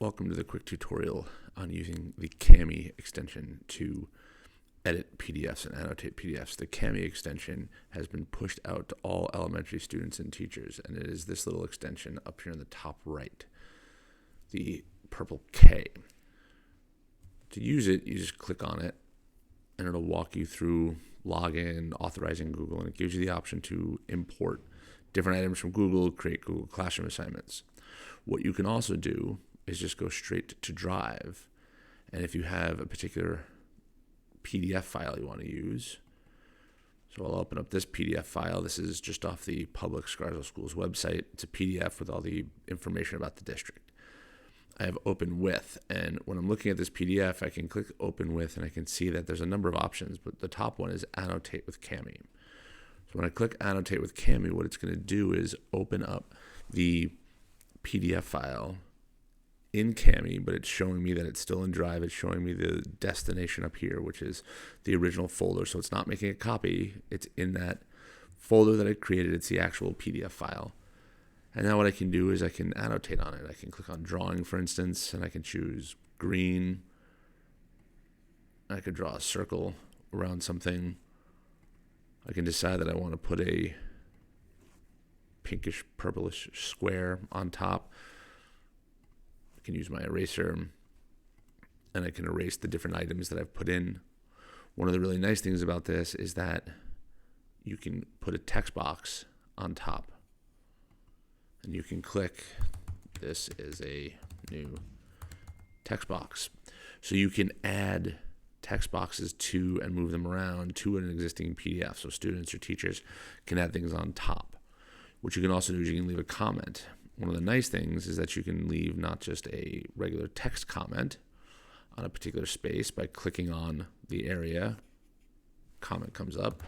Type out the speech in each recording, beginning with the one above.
Welcome to the quick tutorial on using the Cami extension to edit PDFs and annotate PDFs. The Cami extension has been pushed out to all elementary students and teachers, and it is this little extension up here in the top right, the purple K. To use it, you just click on it, and it'll walk you through login, authorizing Google, and it gives you the option to import different items from Google, create Google Classroom assignments. What you can also do is just go straight to Drive, and if you have a particular PDF file you want to use, so I'll open up this PDF file. This is just off the public Scarsdale Schools website. It's a PDF with all the information about the district. I have Open With, and when I'm looking at this PDF, I can click Open With, and I can see that there's a number of options, but the top one is Annotate with Cami. So when I click Annotate with Cami, what it's going to do is open up the PDF file in Cami, but it's showing me that it's still in Drive. It's showing me the destination up here, which is the original folder. So it's not making a copy. It's in that folder that I created. It's the actual PDF file. And now what I can do is I can annotate on it. I can click on drawing, for instance, and I can choose green. I could draw a circle around something. I can decide that I want to put a pinkish purplish square on top. I can use my eraser, and I can erase the different items that I've put in. One of the really nice things about this is that you can put a text box on top, and you can click, this is a new text box. So you can add text boxes to and move them around to an existing PDF. So students or teachers can add things on top. What you can also do is you can leave a comment. One of the nice things is that you can leave not just a regular text comment on a particular space by clicking on the area. Comment comes up.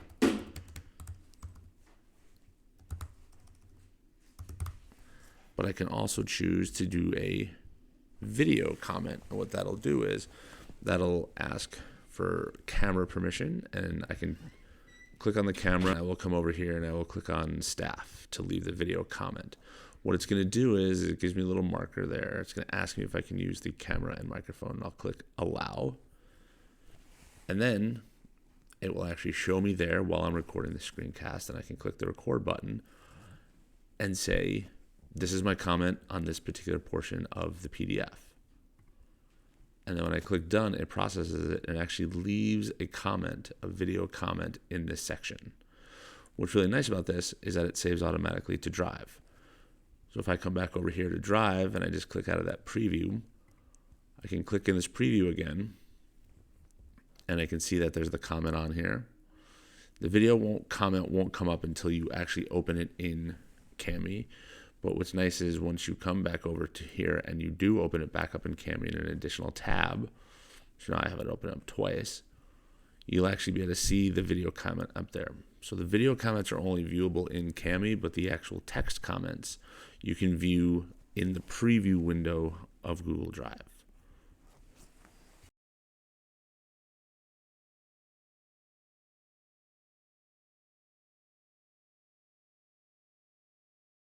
But I can also choose to do a video comment. And what that'll do is that'll ask for camera permission, and I can click on the camera. I will come over here and I will click on staff to leave the video comment. What it's going to do is it gives me a little marker there. It's going to ask me if I can use the camera and microphone. I'll click allow. And then it will actually show me there while I'm recording the screencast, and I can click the record button and say, this is my comment on this particular portion of the PDF. And then when I click done, it processes it and actually leaves a comment, a video comment in this section. What's really nice about this is that it saves automatically to Drive. So if I come back over here to Drive and I just click out of that preview, I can click in this preview again, and I can see that there's the comment on here. The video comment won't come up until you actually open it in Cami. But what's nice is once you come back over to here and you do open it back up in Cami in an additional tab, so now I have it open up twice, you'll actually be able to see the video comment up there. So the video comments are only viewable in Cami, but the actual text comments you can view in the preview window of Google Drive.